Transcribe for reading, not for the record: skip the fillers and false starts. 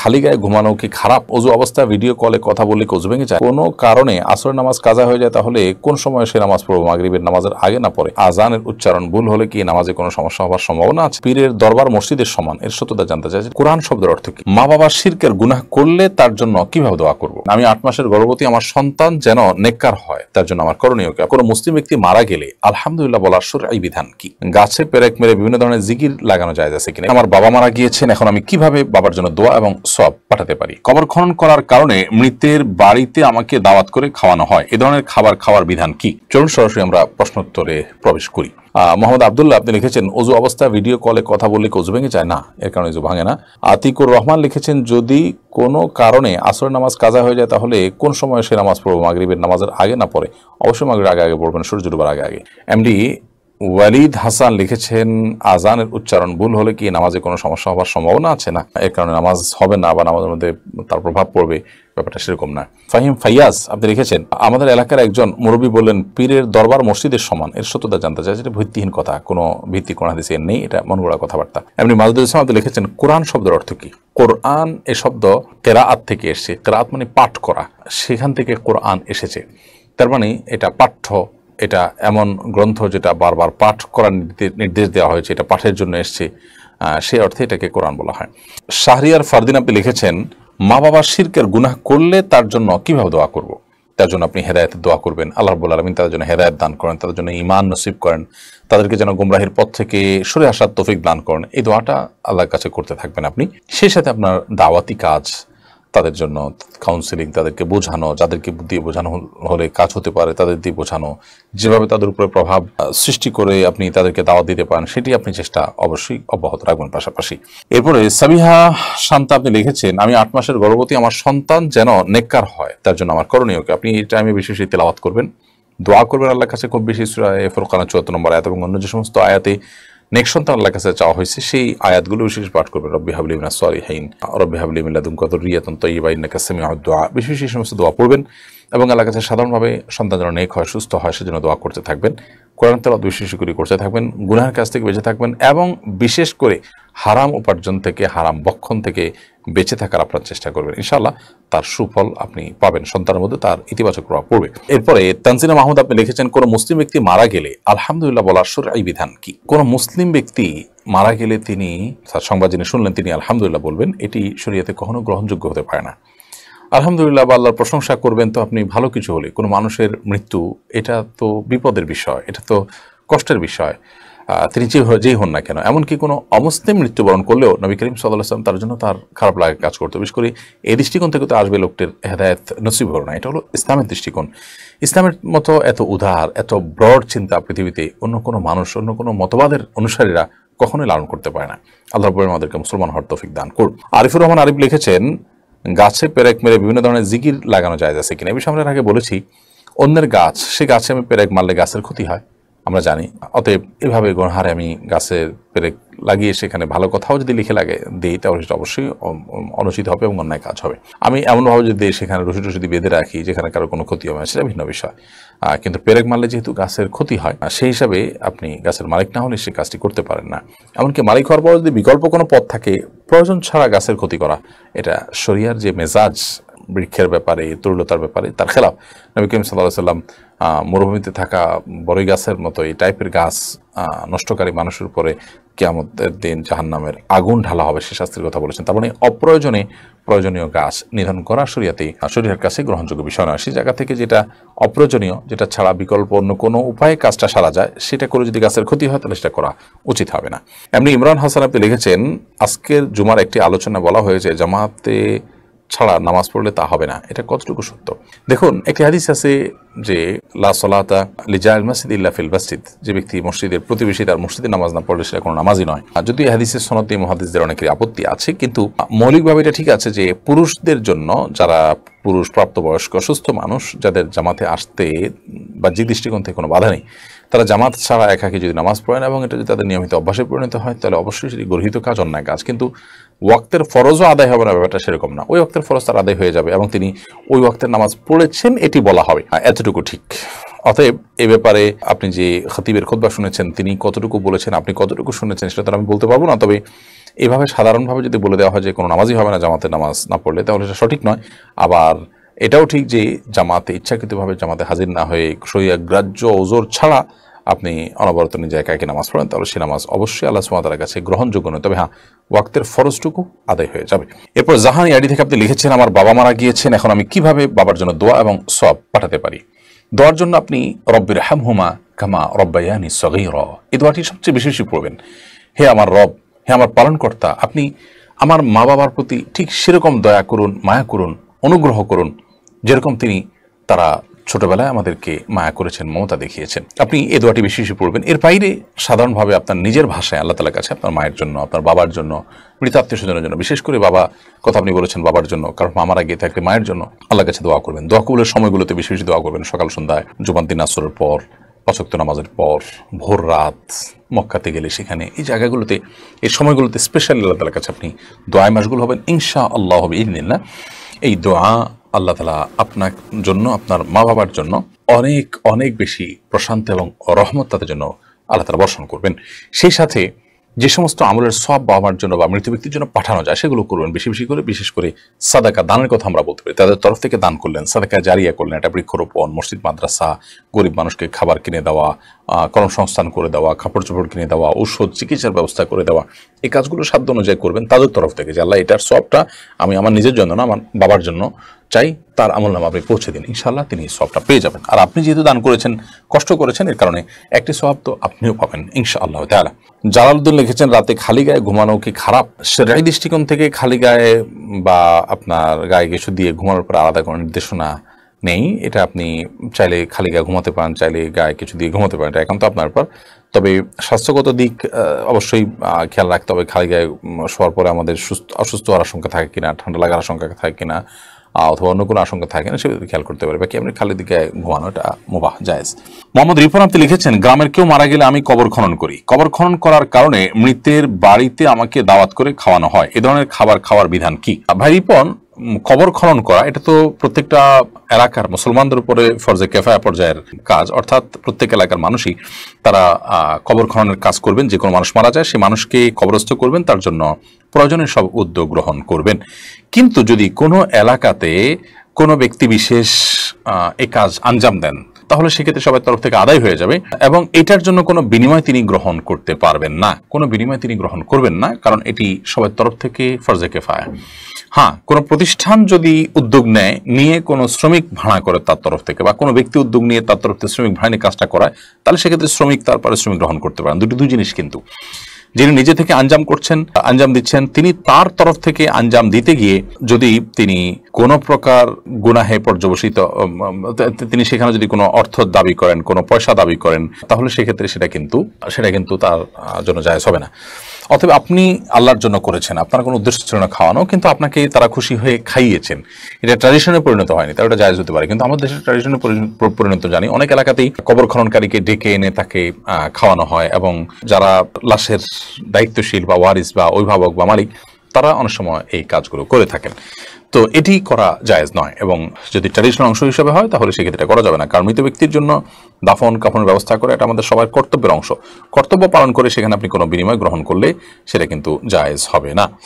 খালি গায়ে ঘুমানো কি খারাপ? ওযু অবস্থায় ভিডিও কলে কথা বললে কি ওযু ভেঙে যায়? কোনো কারণে আসরের নামাজ কাজা হয়ে যায়, তাহলে কোন সময় সে নামাজ পড়বো? মাগরিবের নামাজের আগে না পরে? আজানের উচ্চারণ ভুল হলে কি নামাজে কোনো সমস্যা হওয়ার সম্ভাবনা আছে? পীরের দরবার মসজিদের সমান, এর সত্যতা জানতে চাইছে। কোরআন শব্দের অর্থ কি? মা বাবার শিরকের গুনাহ করলে তার জন্য কিভাবে দোয়া করব? আমি 8 মাসের গর্ভবতী, আমার সন্তান যেন নেককার হয়, তার জন্য আমার করণীয় কি? কোনো মুসলিম ব্যক্তি মারা গেলে আলহামদুলিল্লাহ বলার শরঈ বিধান কি? গাছে পেরেক মেরে বিভিন্ন ধরনের জিকির লাগানো যায় আছে কিনা? আমার বাবা মারা গিয়েছেন, এখন আমি কিভাবে বাবার জন্য দোয়া এবং সওয়াব পাঠাতে পারি? কবর খনন করার কারণে মৃতের বাড়িতে আমাকে দাওয়াত করে খাওয়ানো হয়, এ ধরনের খাবার খাওয়ার বিধান কি? চলুন সরাসরি আমরা প্রশ্নোত্তরে প্রবেশ করি। মোহাম্মদ আব্দুল্লাহ আপনি লিখেছেন, ওযু অবস্থায় ভিডিও কলে কথা বললে কি ওযু ভেঙে যায়? না, এর কারণে ওযু ভাঙে না। আতিকুর রহমান লিখেছেন, যদি কোনো কারণে আসরের নামাজ কাজা হয়ে যায়, তাহলে কোন সময় সে নামাজ পড়বো? মাগরিবের নামাজের আগে না পরে? অবশ্যই মাগরিবের আগে পড়বেন, সূর্য ডোবার আগে। এমডি ওয়ালিদ হাসান লিখেছেন, আজানের উচ্চারণ ভুল হলে কি নামাজে কোনো সমস্যা হওয়ার সম্ভাবনা আছে? না, এর কারণে নামাজ হবে না বা নামাজের মধ্যে তার প্রভাব পড়বে, ব্যাপারটা সেরকম না। ফাহিম ফাইয়াজ আপনি লিখেছেন, আমাদের এলাকার একজন মুরব্বী বললেন পীরের দরবার মসজিদের সমান, এর সত্যতা জানতে চাই। এটা ভিত্তিহীন কথা, কোনো ভিত্তি কোন হাদিসে নেই, এটা মন গড়া কথাবার্তা। এমনি মাসুদুল ইসলাম আপনি লিখেছেন, কোরআন শব্দের অর্থ কি? কোরআন এ শব্দ কেরাআত থেকে এসেছে। কেরাআত মানে পাঠ করা, সেখান থেকে কোরআন এসেছে। তার মানে এটা পাঠ্য, এটা এমন গ্রন্থ যেটা বারবার পাঠ করার নির্দেশ দেওয়া হয়েছে, এটা পাঠের জন্য এসছে, সেই অর্থে এটাকে কোরআন বলা হয়। শাহরিয়ার ফারদিন আপনি লিখেছেন, মা বাবার শিরকের গুনাহ করলে তার জন্য কিভাবে দোয়া করব? তার জন্য আপনি হেদায়েতের দোয়া করবেন, আল্লাহ রাব্বুল আলামিন তাদের জন্য হেদায়েত দান করেন, তাদের জন্য ঈমান নসিব করেন, তাদেরকে যেন গুমরাহির পথ থেকে সরে আসার তৌফিক দান করেন। এই দোয়াটা আল্লাহর কাছে করতে থাকবেন আপনি। সেই সাথে আপনার দাওয়াতি কাজ, তাদের জন্য কাউন্সিলিং, তাদেরকে বোঝানো, যাদেরকে দিয়ে বোঝানো হলে কাজ হতে পারে তাদের দিয়ে বোঝানো, যেভাবে তাদের উপরে প্রভাব সৃষ্টি করে আপনি তাদেরকে দাওয়াত দিতে পারেন, সেটি আপনি চেষ্টা অবশ্যই অব্যাহত রাখবেন পাশাপাশি। এরপরে সাবিহা শান্তা আপনি লিখেছেন, আমি 8 মাসের গর্ভবতী, আমার সন্তান যেন নেককার হয়, তার জন্য আমার করণীয় কি? আপনি এই টাইমে বেশি বেশি তেলাওয়াত করবেন, দোয়া করবেন আল্লাহর কাছে খুব বেশি। সূরা ফুরকানের 74 নম্বর আয়াত এবং অন্য যে সমস্ত আয়াতে নেক সন্তান আল্লাহর কাছে চাওয়া হয়েছে, সেই আয়াতগুলো বিশেষ পাঠ করবেন। রব্বি হাবলি মিনাস সালিহিন, রব্বি হাবলি মিন লাদুনকা যুররিয়াতান তাইয়্যিবা ইন্নাকা সামিউদ দুআ, বিশেষ এই সমস্ত দোয়া পড়বেন এবং আল্লাহর কাছে সাধারণভাবে সন্তান যেন নেক হয়, সুস্থ হয়, সেজন্য দোয়া করতে থাকবেন। কোরআন তেলাওয়াত বিশেষ করে করতে থাকবেন, গুনাহের কাছ থেকে বেঁচে থাকবেন এবং বিশেষ করে হারাম উপার্জন থেকে, হারাম বক্ষণ থেকে বেঁচে থাকার আপনার চেষ্টা করবেন। ইনশাআল্লাহ তার সুফল আপনি পাবেন, সন্তানের মধ্যে তার ইতিবাচক প্রভাব পড়বে। এরপরে তানজিনা মাহমুদ আপনি লিখেছেন, কোন মুসলিম ব্যক্তি মারা গেলে আলহামদুলিল্লাহ বলার শরঈ বিধান কি? কোন মুসলিম ব্যক্তি মারা গেলে তিনি, সংবাদ যিনি শুনলেন, তিনি আলহামদুলিল্লাহ বলবেন, এটি শরীয়তে কখনো গ্রহণযোগ্য হতে পারে না। আলহামদুলিল্লাহ বা আল্লাহর প্রশংসা করবেন তো আপনি ভালো কিছু হলে। কোনো মানুষের মৃত্যু, এটা তো বিপদের বিষয়, এটা তো কষ্টের বিষয়, তিনি যেই হন না কেন। এমনকি কোনো অমুসলিম মৃত্যুবরণ করলেও নবী করিম সাল্লাল্লাহু আলাইহি ওয়াসাল্লাম তার জন্য তার খারাপ লাগে কাজ করতে। বিশেষ করে এই দৃষ্টিকোণ থেকে তো আসবে লোকটির হেদায়েত নসিব হলো না। এটা হলো ইসলামের দৃষ্টিকোণ। ইসলামের মতো এত উদার, এত ব্রড চিন্তা পৃথিবীতে অন্য কোনো মানুষ, অন্য কোনো মতবাদের অনুসারীরা কখনোই লালন করতে পারে না। আল্লাহ রাব্বুল আলামিন আমাদেরকে মুসলমান হওয়ার তৌফিক দান করুন। আরিফুর রহমান আরিফ লিখেছেন, গাছে পেরেক মেরে বিভিন্ন ধরনের জিকির লাগানো যায় আছে কিনা? এই বিষয়ে আমরা আগে বলেছি, অন্যের গাছ, সে গাছে আমি পেরেক মারলে গাছের ক্ষতি হয়, আমরা জানি। অতএব এভাবে গণহারে আমি গাছের পেরেক লাগিয়ে সেখানে ভালো কথাও যদি লিখে দিই, তাহলে সেটা অবশ্যই অনুচিত হবে এবং অন্যায় কাজ হবে। আমি এমনভাবে যদি সেখানে রশি টসি বেঁধে রাখি যেখানে কারো কোনো ক্ষতি হবে না, সেটা ভিন্ন বিষয়। কিন্তু পেরেক মারলে যেহেতু গাছের ক্ষতি হয়, সেই হিসাবে আপনি গাছের মালিক না হলে সে কাজটি করতে পারেন না। এমনকি মালিক হওয়ার পর যদি বিকল্প কোনো পথ থাকে, প্রয়োজন ছাড়া গাছের ক্ষতি করা, এটা শরিয়ার যে মেজাজ বৃক্ষের ব্যাপারে, তরুলতার ব্যাপারে তার খেলাফ। নবী করিম সাল্লাল্লাহু আলাইহি ওয়াসাল্লাম মরুভূমিতে থাকা বড়ই গাছের মতো এই টাইপের গাছ নষ্টকারী মানুষের উপরে কিয়ামতের দিন জাহান্নামের আগুন ঢালা হবে, সে শাস্তির কথা বলেছেন। তার মানে অপ্রয়োজনে প্রয়োজনীয় গাছ নিধন করা শরীয়তের কাছে গ্রহণযোগ্য বিষয় নয়। সেই জায়গা থেকে যেটা অপ্রয়োজনীয়, যেটা ছাড়া বিকল্প অন্য কোনো উপায়ে কাজটা সারা যায়, সেটা করে যদি গাছের ক্ষতি হয় তাহলে সেটা করা উচিত হবে না। এমনি ইমরান হাসান আপনি লিখেছেন, আজকের জুমার একটি আলোচনা বলা হয়েছে জামাতে ছাড়া নামাজ পড়লে তা হবে না, এটা কতটুকু সত্য? দেখুন, একটি হাদিস আছে যে লা সলাতা লিজাইল মাসজিদ ইল্লা ফিল মাসজিদ, যে ব্যক্তি মসজিদের প্রতিবেশী তার মসজিদে নামাজ না পড়লে সেটা কোনো নামাজই নয়। যদি হাদিসের সনদ দিয়ে মুহাদ্দিসদের অনেকেরই আপত্তি আছে, কিন্তু মৌলিকভাবে এটা ঠিক আছে যে পুরুষদের জন্য, যারা পুরুষ প্রাপ্তবয়স্ক সুস্থ মানুষ, যাদের জামাতে আসতে বা যে দৃষ্টিকোণ থেকে কোনো বাধা নেই, তারা জামাত ছাড়া একাকী যদি নামাজ পড়েন এবং এটা যদি তাদের নিয়মিত অভ্যাসে পরিণত হয়, তাহলে অবশ্যই সেটি গর্হিত কাজ, অন্যায় কাজ। কিন্তু ওয়াক্তের ফরজও আদায় হবে না, ব্যাপারটা সেরকম না। ওই ওয়াক্তের ফরজ তার আদায় হয়ে যাবে এবং তিনি ওই ওয়াক্তের নামাজ পড়েছেন, এটি বলা হবে, এতটুকু ঠিক। অতএব এ ব্যাপারে আপনি যে খতিবের খুতবা শুনেছেন তিনি কতটুকু বলেছেন, আপনি কতটুকু শুনেছেন, সেটা তো আমি বলতে পারবো না। তবে এভাবে সাধারণভাবে যদি বলে দেওয়া হয় যে কোনো নামাজই হবে না জামাতে নামাজ না পড়লে, তাহলে সেটা সঠিক নয়। আবার এটাও ঠিক যে জামাতে ইচ্ছাকৃতভাবে জামাতে হাজির না হয়ে শরীয়গ্রাহ্য ওজোর ছাড়া আপনি অনবরত নিজে একা একা নামাজ পড়েন, তাহলে সে নামাজ অবশ্যই আল্লাহ সুবহানাহু ওয়া তাআলার কাছে গ্রহণযোগ্য নয়। তবে হ্যাঁ, ওয়াক্তের ফরজটুকু আদায় হয়ে যাবে। এরপর জাহানি আইডি থেকে আপনি লিখেছেন, আমার বাবা মারা গিয়েছেন, এখন আমি কিভাবে বাবার জন্য দোয়া এবং সওয়াব পাঠাতে পারি? দোয়ার জন্য আপনি রব্বির হামহুমা কামা রব্বায়ানি সগীরা, এই দোয়াটি সবচেয়ে বেশি বেশি পড়বেন। হে আমার রব, হে আমার পালনকর্তা, আপনি আমার মা বাবার প্রতি ঠিক সেরকম দয়া করুন, মায়া করুন, অনুগ্রহ করুন যেরকম তারা ছোটবেলায় আমাদেরকে মায়া করেছেন, মমতা দেখিয়েছেন। আপনি এই দোয়াটি বেশি বেশি পড়বেন। এর বাইরে সাধারণভাবে আপনার নিজের ভাষায় আল্লাহ তাআলার কাছে আপনার মায়ের জন্য, আপনার বাবার জন্য, মৃত আত্মীয় স্বজনের জন্য, বিশেষ করে বাবা কথা আপনি বলেছেন বাবার জন্য, কারণ মা মারা গিয়ে থাকলে মায়ের জন্য আল্লাহর কাছে দোয়া করবেন। দোয়া কবুলের সময়গুলোতে বেশি বেশি দোয়া করবেন, সকাল সন্ধ্যায়, জুমার দিন আসরের পর, পাঁচ ওয়াক্ত নামাজের পর, ভোর রাত, মক্কাতে গেলে সেখানে, এই জায়গাগুলোতে, এই সময়গুলোতে স্পেশালি আল্লাহ তাআলার কাছে আপনি দোয়ায় মাশগুল হবেন ইনশাআল্লাহ বিইذنিল্লাহ। এই দোয়া আল্লাহ তাআলা আপনার জন্য, আপনার মা বাবার জন্য অনেক অনেক বেশি প্রশান্তি এবং রহমত তাদের জন্য আল্লাহ তাআলা বর্ষণ করবেন। সেই সাথে যে সমস্ত আমলের সওয়াব বাবার জন্য বা মৃত ব্যক্তির জন্য পাঠানো যায় সেগুলো করবেন বেশি বেশি করে। বিশেষ করে সাদাকা দানের কথা আমরা বলতে পারি, তাদের তরফ থেকে দান করলেন, সাদাকা জারিয়া করলেন, একটা বৃক্ষরোপণ, মসজিদ মাদ্রাসা, গরিব মানুষকে খাবার কিনে দেওয়া, কর্মসংস্থান করে দেওয়া, কাপড় চোপড় কিনে দেওয়া, ঔষধ চিকিৎসার ব্যবস্থা করে দেওয়া, এই কাজগুলো সাধ্য অনুযায়ী করবেন তাদের তরফ থেকে, যে আল্লাহ এটার সওয়াবটা আমি আমার নিজের জন্য না, আমার বাবার জন্য চাই, তার আমলনামা আপনি পৌঁছে দিন, ইনশাআল্লাহ তিনি সওয়াবটা পেয়ে যাবেন। আর আপনি যেহেতু দান করেছেন, কষ্ট করেছেন, এর কারণে একটি সওয়াব তো আপনিও পাবেন ইনশাআল্লাহ তাআলা। জালালউদ্দিন লিখেছেন, রাতে খালি গায়ে ঘুমানো কি খারাপ? শরঈ দৃষ্টিকোণ থেকে খালি গায়ে বা আপনার গায়ে কিছু দিয়ে ঘুমানোর পর আলাদা কোনো নির্দেশনা নেই। এটা আপনি চাইলে খালি গায়ে ঘুমাতে পারেন, চাইলে গায়ে কিছু দিয়ে ঘুমাতে পারেন, এটা একান্ত আপনার উপর। তবে স্বাস্থ্যগত দিক অবশ্যই খেয়াল রাখতে হবে। খালি গায়ে শোয়ার পরে আমাদের অসুস্থ হওয়ার আশঙ্কা থাকে কিনা, ঠান্ডা লাগার আশঙ্কা থাকে কিনা, অথবা অন্য কোনো আশঙ্কা থাকে না, সেগুলো খেয়াল করতে পারে। বাকি আপনি খালি দিকে ঘুমানো এটা মুবাহ, জায়েজ। মোহাম্মদ রিফান আপনি লিখেছেন, গ্রামের কেউ মারা গেলে আমি কবর খনন করি। কবর খনন করার কারণে মৃতের বাড়িতে আমাকে দাওয়াত করে খাওয়ানো হয়, এ ধরনের খাবার খাওয়ার বিধান কি? ভাই রিপন, কবর খনন করা এটা তো প্রত্যেকটা এলাকার মুসলমানদের উপরে ফরজে কেফায়া পর্যায়ের কাজ, অর্থাৎ প্রত্যেক এলাকার মানুষই তারা কবর খননের কাজ করবেন। যে কোনো মানুষ মারা যায় সেই মানুষকে কবরস্থ করবেন, তার জন্য প্রয়োজনীয় সব উদ্যোগ গ্রহণ করবেন। কিন্তু যদি কোনো এলাকাতে কোনো ব্যক্তি বিশেষ এই কাজ আঞ্জাম দেন, তাহলে সেক্ষেত্রে সবার তরফ থেকে আদায় হয়ে যাবে এবং এটার জন্য কোনো বিনিময় তিনি গ্রহণ করতে পারবেন না, কোনো বিনিময় তিনি গ্রহণ করবেন না, কারণ এটি সবার তরফ থেকে ফরজে কেফায়া। হ্যাঁ, কোনো প্রতিষ্ঠান যদি উদ্যোগ নিয়ে কোনো শ্রমিক ভাড়া করে তার তরফ থেকে, বা কোনো ব্যক্তি উদ্যোগ নিয়ে তার তরফ থেকে শ্রমিক ভাড়া নিয়ে কাজটা করায়, তাহলে সেক্ষেত্রে শ্রমিক তার পারিশ্রমিক গ্রহণ করতে পারেন। দুই জিনিস কিন্তু। যিনি নিজে থেকে আঞ্জাম করছেন, আঞ্জাম দিচ্ছেন, তিনি তার তরফ থেকে আঞ্জাম দিতে গিয়ে যদি তিনি কোনো প্রকার গুনাহে পর্যবসিত, তিনি সেখানে যদি কোনো অর্থ দাবি করেন, কোনো পয়সা দাবি করেন, তাহলে সেক্ষেত্রে সেটা কিন্তু তার জন্য জায়েজ হবে না। অতএব আপনি আল্লাহর জন্য করেছেন, আপনার কোনো উদ্দেশ্য ছিল না খাওয়ানো, কিন্তু আপনাকে তারা খুশি হয়ে খাইয়েছেন, এটা ট্র্যাডিশনে পরিণত হয়নি, তার ওটা জায়েজ হতে পারে। কিন্তু আমাদের দেশের ট্র্যাডিশনে পরিণত জানি, অনেক এলাকাতেই কবর খননকারীকে ডেকে এনে তাকে খাওয়ানো হয়, এবং যারা লাশের দায়িত্বশীল বা ওয়ারিস বা অভিভাবক বা মালিক, তারা অনেক সময় এই কাজগুলো করে থাকেন। তো এটি করা জায়েজ নয়, এবং যদি ট্র্যাডিশনাল অংশ হিসেবে হয় তাহলে সেক্ষেত্রে করা যাবে না। কারণ মৃত ব্যক্তির জন্য দাফন কাফনের ব্যবস্থা করে এটা আমাদের সবার কর্তব্যের অংশ। কর্তব্য পালন করে সেখানে আপনি কোনো বিনিময় গ্রহণ করলে সেটা কিন্তু জায়েজ হবে না।